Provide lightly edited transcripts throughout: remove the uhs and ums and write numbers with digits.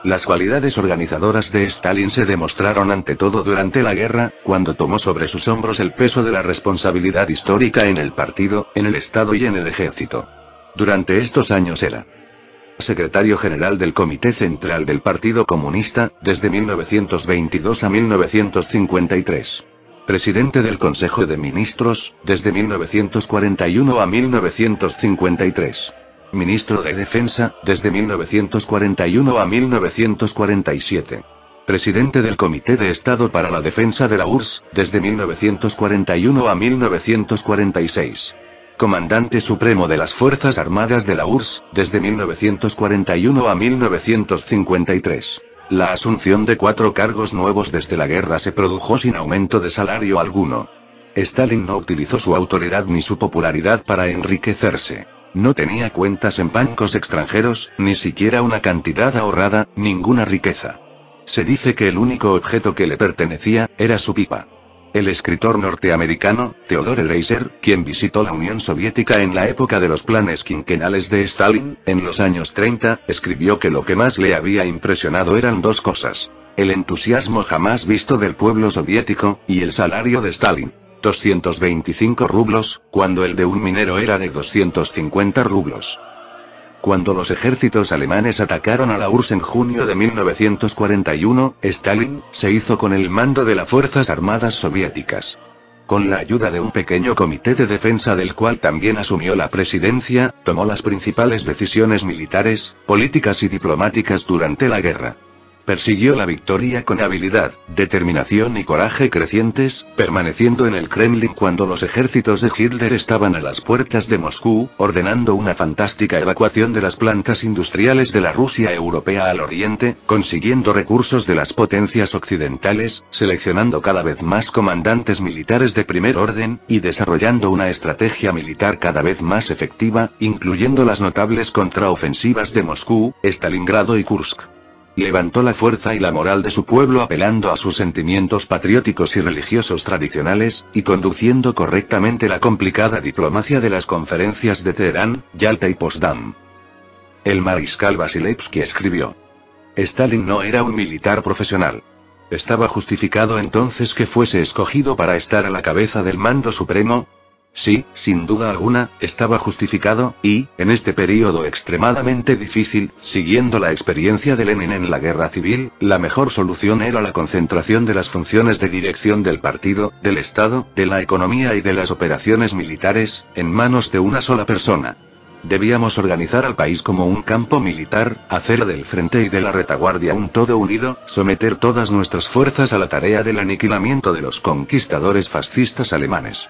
Las cualidades organizadoras de Stalin se demostraron ante todo durante la guerra, cuando tomó sobre sus hombros el peso de la responsabilidad histórica en el partido, en el Estado y en el ejército. Durante estos años era secretario general del Comité Central del Partido Comunista, desde 1922 a 1953. Presidente del Consejo de Ministros, desde 1941 a 1953. Ministro de Defensa, desde 1941 a 1947. Presidente del Comité de Estado para la Defensa de la URSS, desde 1941 a 1946. Comandante Supremo de las Fuerzas Armadas de la URSS, desde 1941 a 1953. La asunción de 4 cargos nuevos desde la guerra se produjo sin aumento de salario alguno. Stalin no utilizó su autoridad ni su popularidad para enriquecerse. No tenía cuentas en bancos extranjeros, ni siquiera una cantidad ahorrada, ninguna riqueza. Se dice que el único objeto que le pertenecía, era su pipa. El escritor norteamericano, Theodore Dreiser, quien visitó la Unión Soviética en la época de los planes quinquenales de Stalin, en los años 30, escribió que lo que más le había impresionado eran 2 cosas. El entusiasmo jamás visto del pueblo soviético, y el salario de Stalin. 225 rublos, cuando el de un minero era de 250 rublos. Cuando los ejércitos alemanes atacaron a la URSS en junio de 1941, Stalin se hizo con el mando de las Fuerzas Armadas soviéticas. Con la ayuda de un pequeño comité de defensa del cual también asumió la presidencia, tomó las principales decisiones militares, políticas y diplomáticas durante la guerra. Persiguió la victoria con habilidad, determinación y coraje crecientes, permaneciendo en el Kremlin cuando los ejércitos de Hitler estaban a las puertas de Moscú, ordenando una fantástica evacuación de las plantas industriales de la Rusia europea al oriente, consiguiendo recursos de las potencias occidentales, seleccionando cada vez más comandantes militares de primer orden, y desarrollando una estrategia militar cada vez más efectiva, incluyendo las notables contraofensivas de Moscú, Stalingrado y Kursk. Levantó la fuerza y la moral de su pueblo apelando a sus sentimientos patrióticos y religiosos tradicionales, y conduciendo correctamente la complicada diplomacia de las conferencias de Teherán, Yalta y Potsdam. El mariscal Vasilevsky escribió: Stalin no era un militar profesional. ¿Estaba justificado entonces que fuese escogido para estar a la cabeza del mando supremo? Sí, sin duda alguna, estaba justificado, y, en este período extremadamente difícil, siguiendo la experiencia de Lenin en la guerra civil, la mejor solución era la concentración de las funciones de dirección del partido, del Estado, de la economía y de las operaciones militares, en manos de una sola persona. Debíamos organizar al país como un campo militar, hacer del frente y de la retaguardia un todo unido, someter todas nuestras fuerzas a la tarea del aniquilamiento de los conquistadores fascistas alemanes.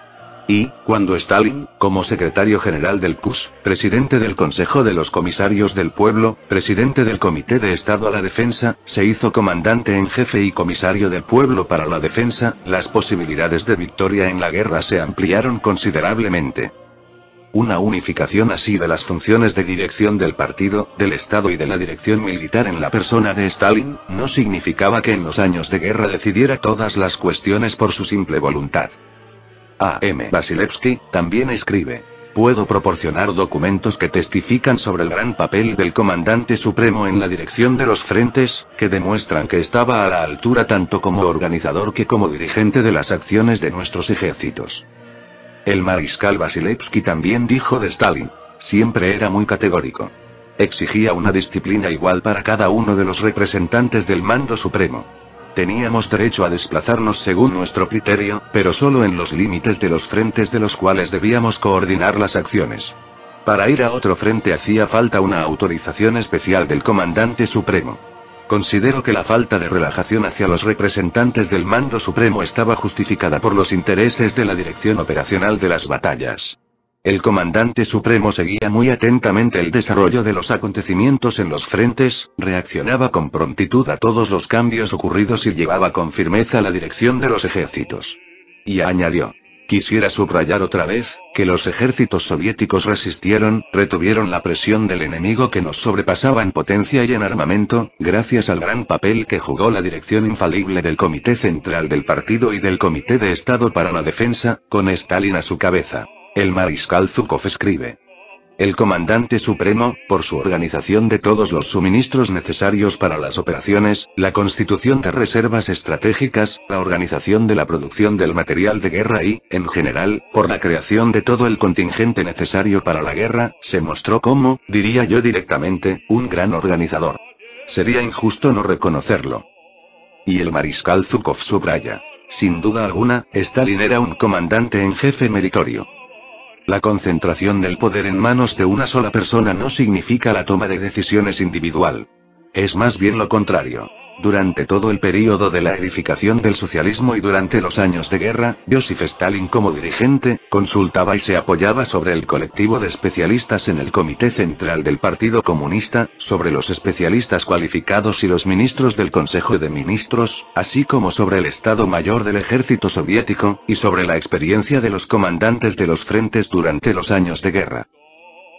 Y, cuando Stalin, como secretario general del PQS, presidente del Consejo de los Comisarios del Pueblo, presidente del Comité de Estado a la Defensa, se hizo comandante en jefe y comisario del pueblo para la defensa, las posibilidades de victoria en la guerra se ampliaron considerablemente. Una unificación así de las funciones de dirección del partido, del Estado y de la dirección militar en la persona de Stalin, no significaba que en los años de guerra decidiera todas las cuestiones por su simple voluntad. A.M. Vasilevsky también escribe: puedo proporcionar documentos que testifican sobre el gran papel del comandante supremo en la dirección de los frentes, que demuestran que estaba a la altura tanto como organizador que como dirigente de las acciones de nuestros ejércitos. El mariscal Vasilevsky también dijo de Stalin: siempre era muy categórico. Exigía una disciplina igual para cada uno de los representantes del mando supremo. Teníamos derecho a desplazarnos según nuestro criterio, pero solo en los límites de los frentes de los cuales debíamos coordinar las acciones. Para ir a otro frente hacía falta una autorización especial del comandante supremo. Considero que la falta de relajación hacia los representantes del mando supremo estaba justificada por los intereses de la dirección operacional de las batallas. El comandante supremo seguía muy atentamente el desarrollo de los acontecimientos en los frentes, reaccionaba con prontitud a todos los cambios ocurridos y llevaba con firmeza la dirección de los ejércitos. Y añadió: quisiera subrayar otra vez, que los ejércitos soviéticos resistieron, retuvieron la presión del enemigo que nos sobrepasaba en potencia y en armamento, gracias al gran papel que jugó la dirección infalible del Comité Central del Partido y del Comité de Estado para la Defensa, con Stalin a su cabeza. El mariscal Zhukov escribe: el comandante supremo, por su organización de todos los suministros necesarios para las operaciones, la constitución de reservas estratégicas, la organización de la producción del material de guerra y, en general, por la creación de todo el contingente necesario para la guerra, se mostró como, diría yo directamente, un gran organizador. Sería injusto no reconocerlo. Y el mariscal Zhukov subraya: sin duda alguna, Stalin era un comandante en jefe meritorio. La concentración del poder en manos de una sola persona no significa la toma de decisiones individual. Es más bien lo contrario. Durante todo el período de la edificación del socialismo y durante los años de guerra, Joseph Stalin como dirigente, consultaba y se apoyaba sobre el colectivo de especialistas en el Comité Central del Partido Comunista, sobre los especialistas cualificados y los ministros del Consejo de Ministros, así como sobre el Estado Mayor del Ejército Soviético, y sobre la experiencia de los comandantes de los frentes durante los años de guerra.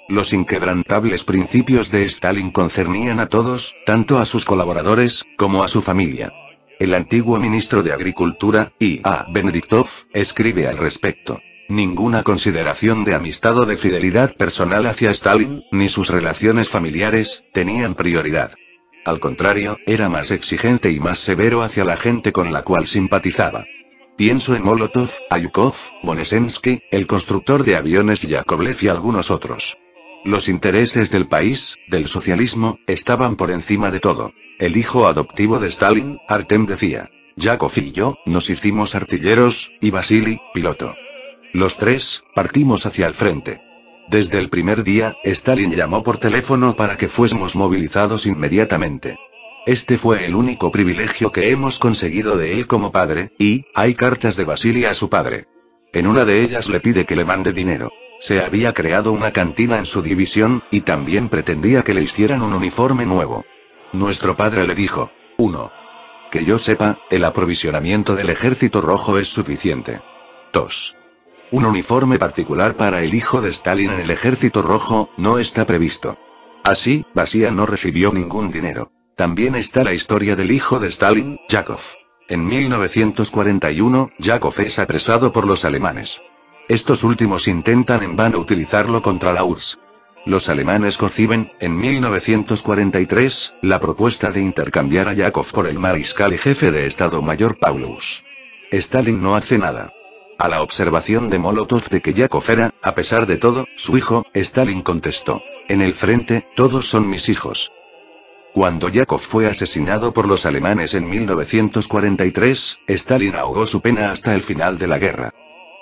Los inquebrantables principios de Stalin concernían a todos, tanto a sus colaboradores, como a su familia. El antiguo ministro de Agricultura, I.A. Benediktov, escribe al respecto: ninguna consideración de amistad o de fidelidad personal hacia Stalin, ni sus relaciones familiares, tenían prioridad. Al contrario, era más exigente y más severo hacia la gente con la cual simpatizaba. Pienso en Molotov, Ayukov, Bonesensky, el constructor de aviones Yakovlev y algunos otros. Los intereses del país, del socialismo, estaban por encima de todo. El hijo adoptivo de Stalin, Artem, decía: Yakov y yo, nos hicimos artilleros, y Vasily, piloto. Los tres, partimos hacia el frente. Desde el primer día, Stalin llamó por teléfono para que fuésemos movilizados inmediatamente. Este fue el único privilegio que hemos conseguido de él como padre, y, hay cartas de Vasily a su padre. En una de ellas le pide que le mande dinero. Se había creado una cantina en su división, y también pretendía que le hicieran un uniforme nuevo. Nuestro padre le dijo: 1. Que yo sepa, el aprovisionamiento del Ejército Rojo es suficiente. 2. Un uniforme particular para el hijo de Stalin en el Ejército Rojo, no está previsto. Así, Vasily no recibió ningún dinero. También está la historia del hijo de Stalin, Yakov. En 1941, Yakov es apresado por los alemanes. Estos últimos intentan en vano utilizarlo contra la URSS. Los alemanes conciben, en 1943, la propuesta de intercambiar a Yakov por el mariscal y jefe de Estado Mayor Paulus. Stalin no hace nada. A la observación de Molotov de que Yakov era, a pesar de todo, su hijo, Stalin contestó: en el frente, todos son mis hijos. Cuando Yakov fue asesinado por los alemanes en 1943, Stalin ahogó su pena hasta el final de la guerra.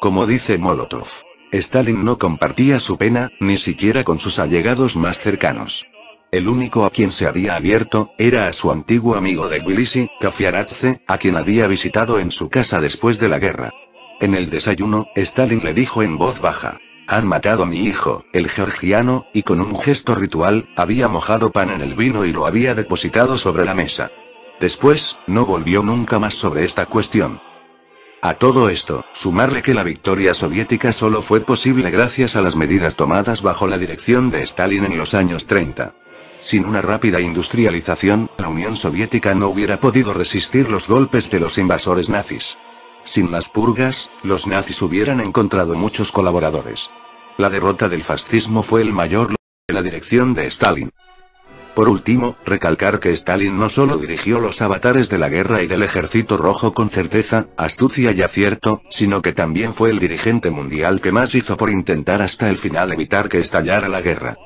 Como dice Molotov, Stalin no compartía su pena, ni siquiera con sus allegados más cercanos. El único a quien se había abierto, era a su antiguo amigo de Tbilisi, Kafiaradze, a quien había visitado en su casa después de la guerra. En el desayuno, Stalin le dijo en voz baja: han matado a mi hijo, el georgiano, y con un gesto ritual, había mojado pan en el vino y lo había depositado sobre la mesa. Después, no volvió nunca más sobre esta cuestión. A todo esto, sumarle que la victoria soviética solo fue posible gracias a las medidas tomadas bajo la dirección de Stalin en los años 30. Sin una rápida industrialización, la Unión Soviética no hubiera podido resistir los golpes de los invasores nazis. Sin las purgas, los nazis hubieran encontrado muchos colaboradores. La derrota del fascismo fue el mayor logro de la dirección de Stalin. Por último, recalcar que Stalin no solo dirigió los avatares de la guerra y del Ejército Rojo con certeza, astucia y acierto, sino que también fue el dirigente mundial que más hizo por intentar hasta el final evitar que estallara la guerra.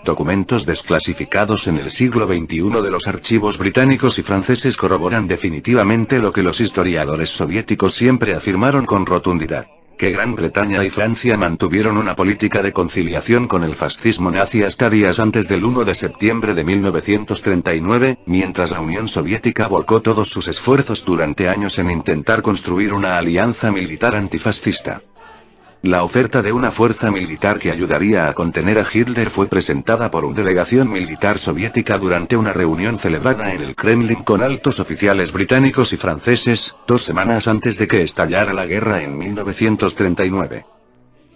Documentos desclasificados en el siglo XXI de los archivos británicos y franceses corroboran definitivamente lo que los historiadores soviéticos siempre afirmaron con rotundidad: que Gran Bretaña y Francia mantuvieron una política de conciliación con el fascismo nazi hasta días antes del 1 de septiembre de 1939, mientras la Unión Soviética volcó todos sus esfuerzos durante años en intentar construir una alianza militar antifascista. La oferta de una fuerza militar que ayudaría a contener a Hitler fue presentada por una delegación militar soviética durante una reunión celebrada en el Kremlin con altos oficiales británicos y franceses, 2 semanas antes de que estallara la guerra en 1939.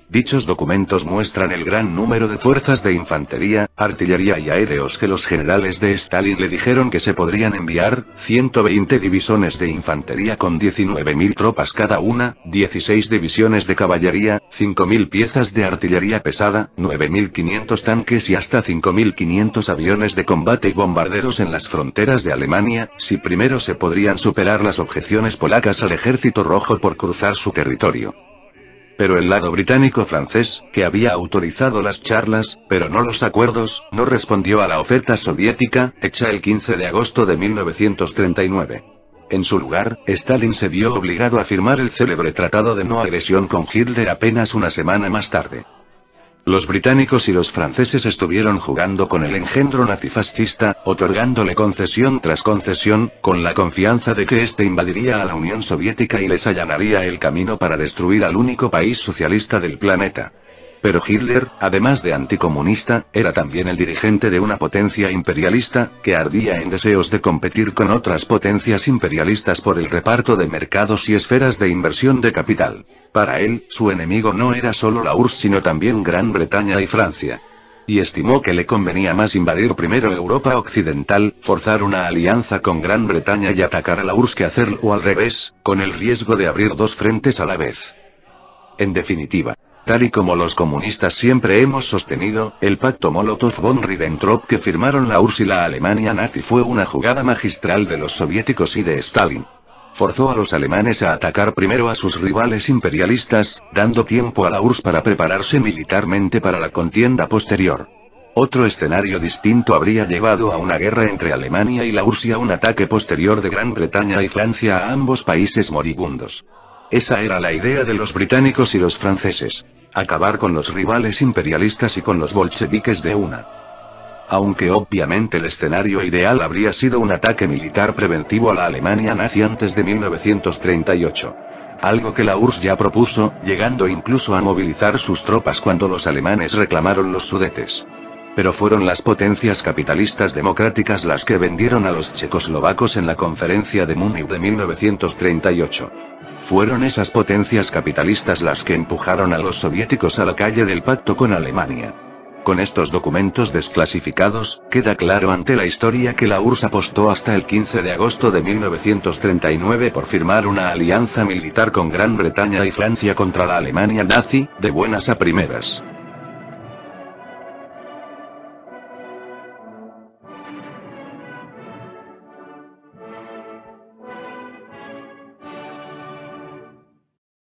Dichos documentos muestran el gran número de fuerzas de infantería, artillería y aéreos que los generales de Stalin le dijeron que se podrían enviar: 120 divisiones de infantería con 19.000 tropas cada una, 16 divisiones de caballería, 5.000 piezas de artillería pesada, 9.500 tanques y hasta 5.500 aviones de combate y bombarderos en las fronteras de Alemania, si primero se podrían superar las objeciones polacas al ejército rojo por cruzar su territorio. Pero el lado británico-francés, que había autorizado las charlas, pero no los acuerdos, no respondió a la oferta soviética, hecha el 15 de agosto de 1939. En su lugar, Stalin se vio obligado a firmar el célebre Tratado de No Agresión con Hitler apenas una semana más tarde. Los británicos y los franceses estuvieron jugando con el engendro nazifascista, otorgándole concesión tras concesión, con la confianza de que éste invadiría a la Unión Soviética y les allanaría el camino para destruir al único país socialista del planeta. Pero Hitler, además de anticomunista, era también el dirigente de una potencia imperialista, que ardía en deseos de competir con otras potencias imperialistas por el reparto de mercados y esferas de inversión de capital. Para él, su enemigo no era solo la URSS sino también Gran Bretaña y Francia. Y estimó que le convenía más invadir primero Europa Occidental, forzar una alianza con Gran Bretaña y atacar a la URSS que hacerlo al revés, con el riesgo de abrir dos frentes a la vez. En definitiva, tal y como los comunistas siempre hemos sostenido, el pacto Molotov-Ribbentrop que firmaron la URSS y la Alemania nazi fue una jugada magistral de los soviéticos y de Stalin. Forzó a los alemanes a atacar primero a sus rivales imperialistas, dando tiempo a la URSS para prepararse militarmente para la contienda posterior. Otro escenario distinto habría llevado a una guerra entre Alemania y la URSS y a un ataque posterior de Gran Bretaña y Francia a ambos países moribundos. Esa era la idea de los británicos y los franceses. Acabar con los rivales imperialistas y con los bolcheviques de una. Aunque obviamente el escenario ideal habría sido un ataque militar preventivo a la Alemania nazi antes de 1938. Algo que la URSS ya propuso, llegando incluso a movilizar sus tropas cuando los alemanes reclamaron los Sudetes. Pero fueron las potencias capitalistas democráticas las que vendieron a los checoslovacos en la conferencia de Múnich de 1938. Fueron esas potencias capitalistas las que empujaron a los soviéticos a la calle del pacto con Alemania. Con estos documentos desclasificados, queda claro ante la historia que la URSS apostó hasta el 15 de agosto de 1939 por firmar una alianza militar con Gran Bretaña y Francia contra la Alemania nazi, de buenas a primeras.